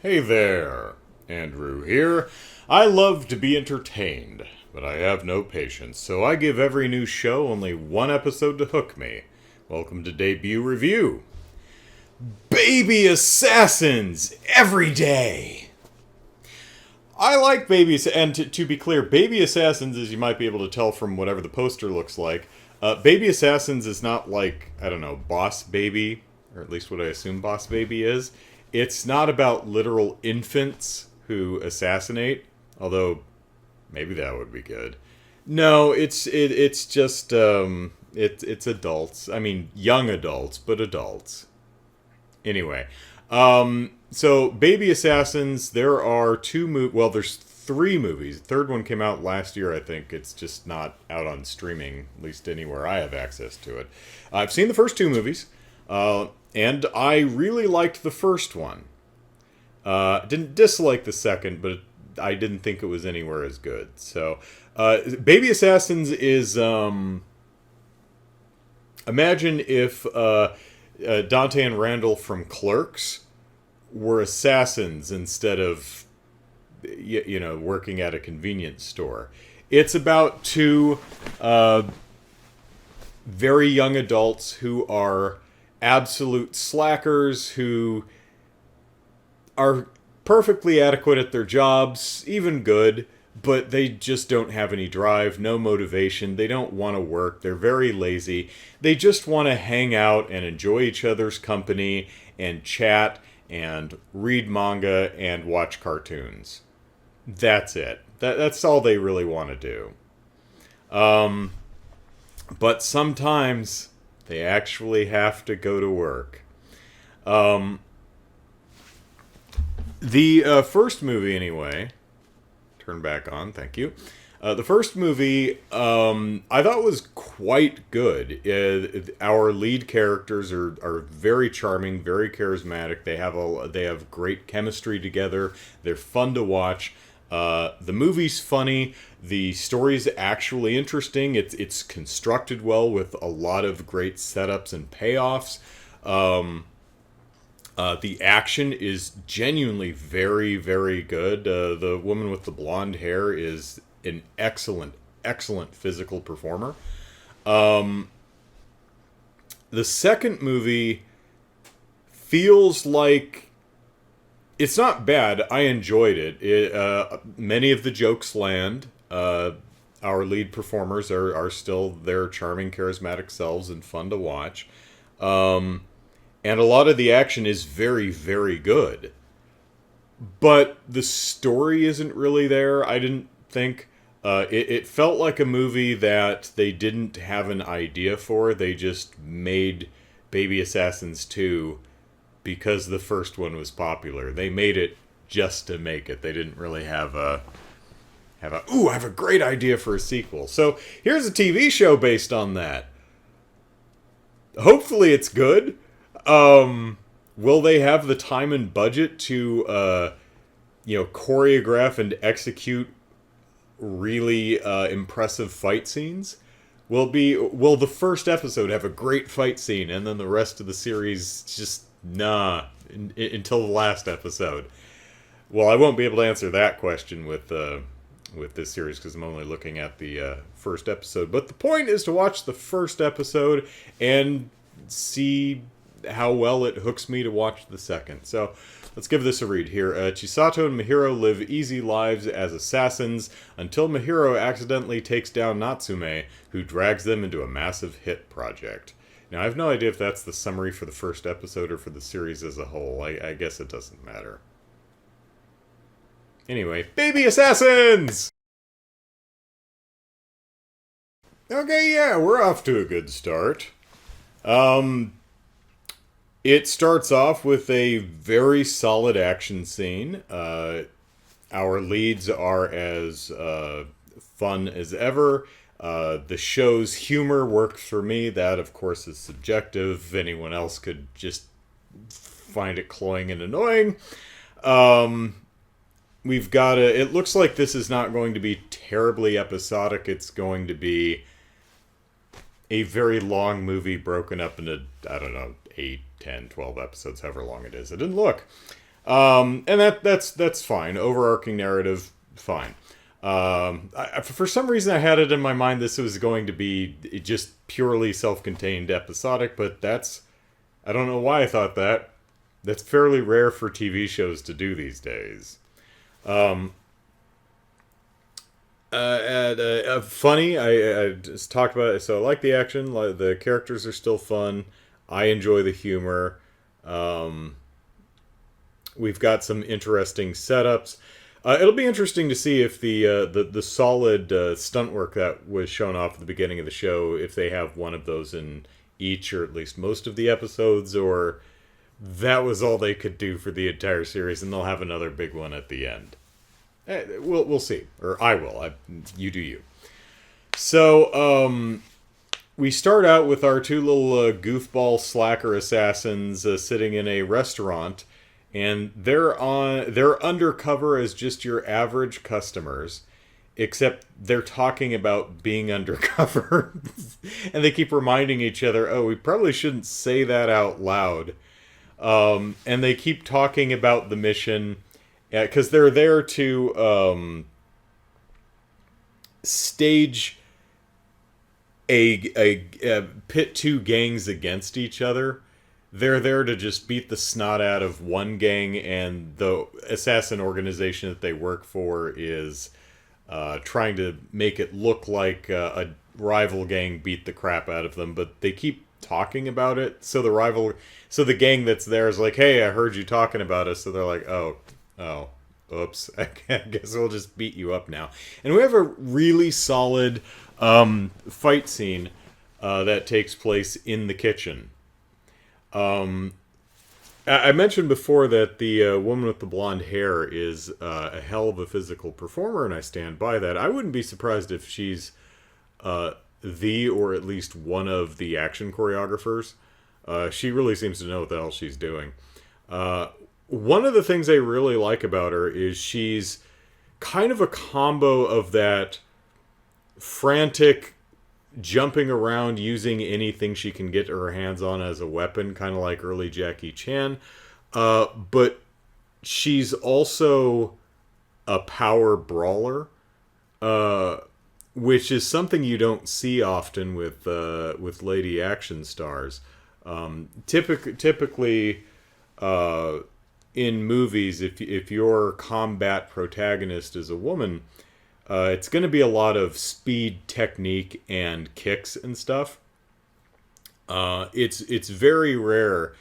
Hey there, Andrew here. I love to be entertained, but I have no patience, so I give every new show only one episode to hook me. Welcome to Debut Review. Baby Assassins every day! I like and to be clear, Baby Assassins, as you might be able to tell from whatever the poster looks like, Baby Assassins is not like, I don't know, Boss Baby, or at least what I assume Boss Baby is. It's not about literal infants who assassinate, although maybe that would be good. No, it's just it's adults. I mean, young adults, but adults. Anyway, so Baby Assassins, there are there's three movies. The third one came out last year, I think. It's just not out on streaming, at least anywhere I have access to it. I've seen the first two movies, and I really liked the first one. Didn't dislike the second, but I didn't think it was anywhere as good. So, Baby Assassins is imagine if Dante and Randall from Clerks were assassins instead of working at a convenience store. It's about two very young adults who are absolute slackers who are perfectly adequate at their jobs, even good, but they just don't have any drive, no motivation. They don't want to work. They're very lazy. They just want to hang out and enjoy each other's company and chat and read manga and watch cartoons. That's it. That's all they really want to do. But sometimes they actually have to go to work. The first movie, anyway. Turn back on, thank you. The first movie, I thought was quite good. Our lead characters are very charming, very charismatic. They have great chemistry together. They're fun to watch. The movie's funny. The story's actually interesting. It's constructed well with a lot of great setups and payoffs. The action is genuinely very, very good. The woman with the blonde hair is an excellent, excellent physical performer. The second movie feels like it's not bad. I enjoyed it. Many of the jokes land. Our lead performers are still their charming, charismatic selves and fun to watch. And a lot of the action is very, very good. But the story isn't really there, I didn't think. It felt like a movie that they didn't have an idea for. They just made Baby Assassins 2 because the first one was popular. They made it just to make it. They didn't really have I have a great idea for a sequel. So here's a TV show based on that. Hopefully it's good. Will they have the time and budget to, choreograph and execute really impressive fight scenes? Will the first episode have a great fight scene, and then the rest of the series just until the last episode? Well, I won't be able to answer that question with this series because I'm only looking at the first episode. But the point is to watch the first episode and see how well it hooks me to watch the second. So let's give this a read here. Chisato and Mahiro live easy lives as assassins until Mahiro accidentally takes down Natsume, who drags them into a massive hit project. Now, I have no idea if that's the summary for the first episode or for the series as a whole. I guess it doesn't matter. Anyway, Baby Assassins! Okay, yeah, we're off to a good start. It starts off with a very solid action scene. Our leads are as fun as ever. The show's humor works for me. That, of course, is subjective. Anyone else could just find it cloying and annoying. We've got it looks like this is not going to be terribly episodic. It's going to be a very long movie broken up into, I don't know, 8, 10, 12 episodes, however long it is. It didn't look. And that's fine. Overarching narrative, fine. For some reason, I had it in my mind this was going to be just purely self-contained episodic, but I don't know why I thought that. That's fairly rare for TV shows to do these days. Funny, I just talked about it. So I like the action. The characters are still fun. I enjoy the humor. We've got some interesting setups. It'll be interesting to see if the solid stunt work that was shown off at the beginning of the show, if they have one of those in each or at least most of the episodes, or that was all they could do for the entire series, and they'll have another big one at the end. We'll see, or I will. You do you. So we start out with our two little goofball slacker assassins sitting in a restaurant. And they're undercover as just your average customers, except they're talking about being undercover. And they keep reminding each other, oh, we probably shouldn't say that out loud. And they keep talking about the mission, because they're there to stage a pit two gangs against each other. They're there to just beat the snot out of one gang, and the assassin organization that they work for is trying to make it look like a rival gang beat the crap out of them, but they keep talking about it. So the gang that's there is like, hey, I heard you talking about us. So they're like, oh, oops, I guess we'll just beat you up now. And we have a really solid fight scene that takes place in the kitchen. I mentioned before that the woman with the blonde hair is a hell of a physical performer, and I stand by that. I wouldn't be surprised if she's the, or at least one of the action choreographers. She really seems to know what the hell she's doing. One of the things I really like about her is she's kind of a combo of that frantic jumping around using anything she can get her hands on as a weapon, kind of like early Jackie Chan. But she's also a power brawler, which is something you don't see often with lady action stars. Typically, in movies, if your combat protagonist is a woman, it's going to be a lot of speed, technique, and kicks and stuff. It's very rare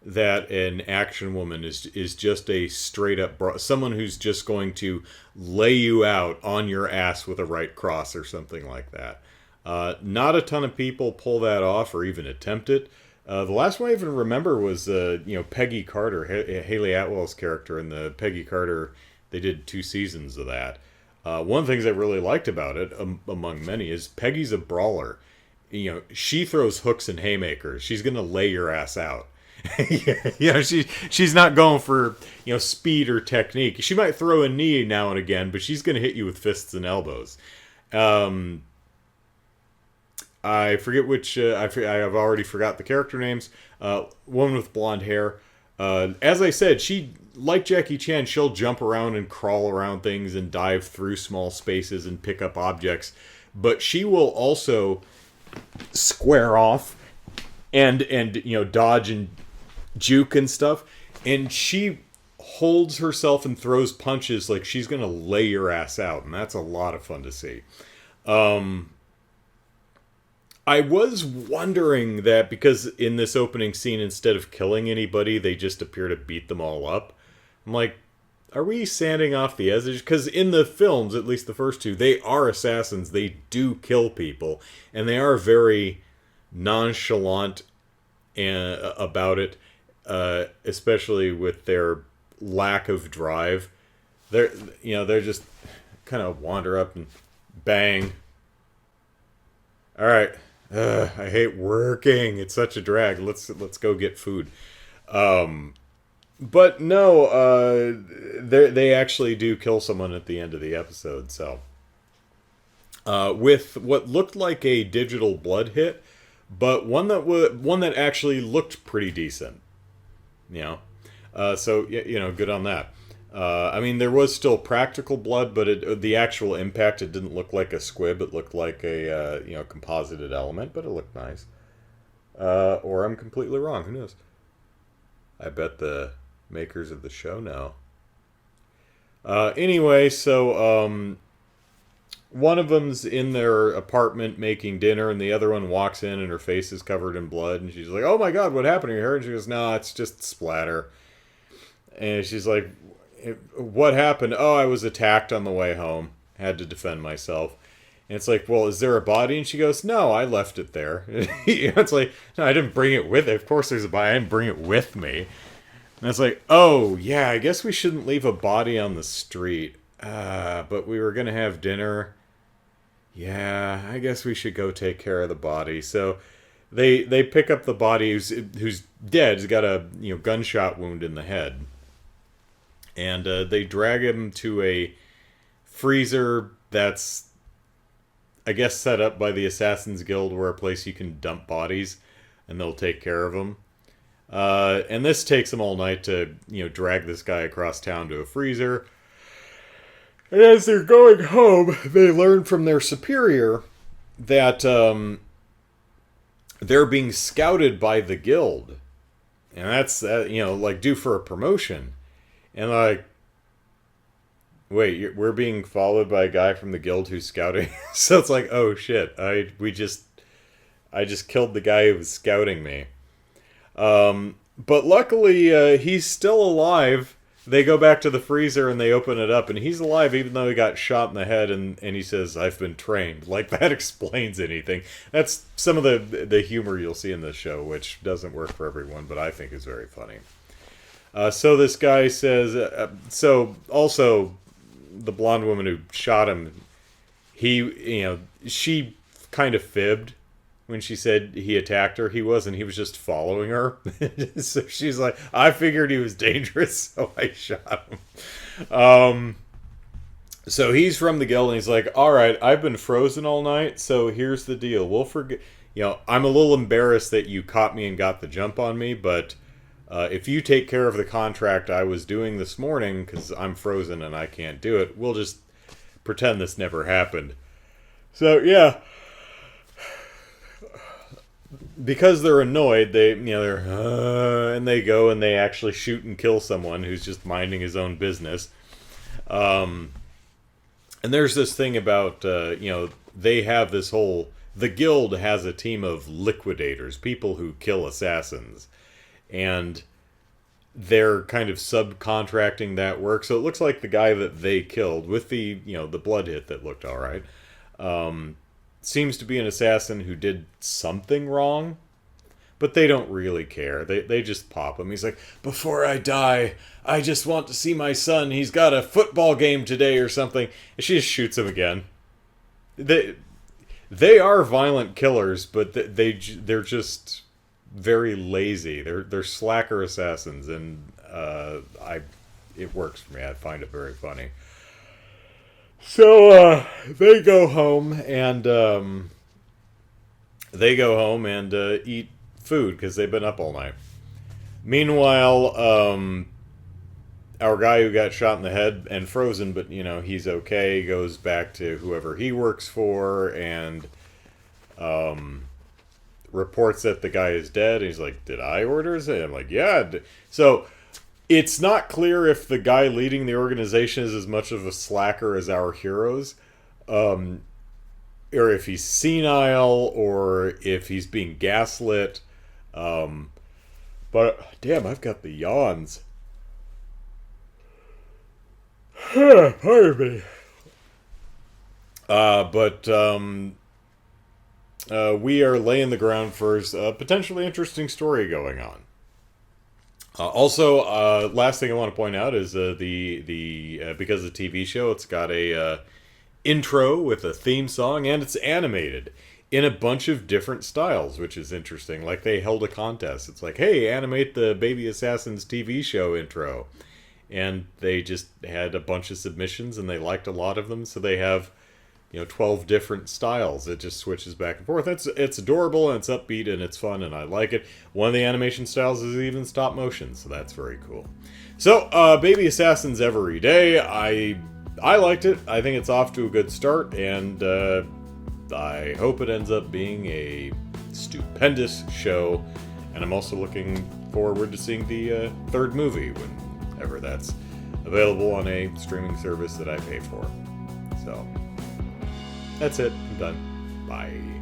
that an action woman is just a straight up someone who's just going to lay you out on your ass with a right cross or something like that. Not a ton of people pull that off or even attempt it. The last one I even remember was Peggy Carter, Haley Atwell's character in the Peggy Carter. They did 2 seasons of that. One of the things I really liked about it, among many, is Peggy's a brawler. She throws hooks and haymakers. She's gonna lay your ass out. She's not going for speed or technique. She might throw a knee now and again, but she's gonna hit you with fists and elbows. I forget which. I've already forgot the character names. Woman with blonde hair. As I said, she, like Jackie Chan, she'll jump around and crawl around things and dive through small spaces and pick up objects. But she will also square off and dodge and juke and stuff. And she holds herself and throws punches like she's going to lay your ass out. And that's a lot of fun to see. I was wondering that because in this opening scene, instead of killing anybody, they just appear to beat them all up. I'm like, are we sanding off the edge? Because in the films, at least the first 2, they are assassins. They do kill people. And they are very nonchalant about it, especially with their lack of drive. They're just kind of wander up and bang. All right. I hate working. It's such a drag. Let's go get food. But no, they actually do kill someone at the end of the episode. So, with what looked like a digital blood hit, but one that actually looked pretty decent. So, good on that. I mean, there was still practical blood, but the actual impact, it didn't look like a squib. It looked like a, composited element, but it looked nice. Or I'm completely wrong. Who knows? I bet the makers of the show know. Anyway, so one of them's in their apartment making dinner, and the other one walks in, and her face is covered in blood, and she's like, "Oh my God, what happened to her?" And she goes, "No, it's just splatter." And she's like, "What happened?" "Oh, I was attacked on the way home. Had to defend myself." And it's like, "Well, is there a body?" And she goes, "No, I left it there." It's like, "No, I didn't bring it with it. Of course there's a body. I didn't bring it with me." And it's like, "Oh, yeah, I guess we shouldn't leave a body on the street. But we were going to have dinner. Yeah, I guess we should go take care of the body." So they pick up the body who's dead. He's got a gunshot wound in the head. And they drag him to a freezer that's, I guess, set up by the Assassin's Guild, where a place you can dump bodies, and they'll take care of them. And this takes them all night to, drag this guy across town to a freezer. And as they're going home, they learn from their superior that they're being scouted by the guild. And that's, due for a promotion. And like, wait, we're being followed by a guy from the guild who's scouting? So it's like, oh shit, I just killed the guy who was scouting me. But luckily, he's still alive. They go back to the freezer and they open it up, and he's alive even though he got shot in the head, and he says, "I've been trained." Like, that explains anything. That's some of the humor you'll see in this show, which doesn't work for everyone, but I think is very funny. So this guy says, so also the blonde woman who shot him, she kind of fibbed when she said he attacked her. He wasn't. He was just following her. So she's like, "I figured he was dangerous, so I shot him." So he's from the guild, and he's like, "All right, I've been frozen all night, so here's the deal. We'll forget. I'm a little embarrassed that you caught me and got the jump on me, but if you take care of the contract I was doing this morning, because I'm frozen and I can't do it, we'll just pretend this never happened." So, yeah. Because they're annoyed, and they go and they actually shoot and kill someone who's just minding his own business. And there's this thing about, they have this the guild has a team of liquidators, people who kill assassins. And they're kind of subcontracting that work. So it looks like the guy that they killed, with the blood hit that looked alright, seems to be an assassin who did something wrong, but they don't really care. They just pop him. He's like, "Before I die, I just want to see my son. He's got a football game today," or something. And she just shoots him again. They are violent killers, but they're just very lazy. They're slacker assassins, and it works for me. I find it very funny. So they go home and eat food because they've been up all night. Meanwhile, our guy who got shot in the head and frozen, but he's okay, goes back to whoever he works for and reports that the guy is dead. And he's like, "Did I order his head?" I'm like, "Yeah." So it's not clear if the guy leading the organization is as much of a slacker as our heroes, or if he's senile, or if he's being gaslit. But damn, I've got the yawns. Pardon me. We are laying the ground for a potentially interesting story going on. Also, last thing I want to point out is because of the TV show, it's got a intro with a theme song, and it's animated in a bunch of different styles, which is interesting. Like, they held a contest. It's like, "Hey, animate the Baby Assassins TV show intro." And they just had a bunch of submissions, and they liked a lot of them, so they have 12 different styles. It just switches back and forth. It's adorable, and it's upbeat, and it's fun, and I like it. One of the animation styles is even stop motion, so that's very cool. So, Baby Assassins Every Day, I liked it. I think it's off to a good start, and I hope it ends up being a stupendous show. And I'm also looking forward to seeing the third movie whenever that's available on a streaming service that I pay for. So, that's it. I'm done. Bye.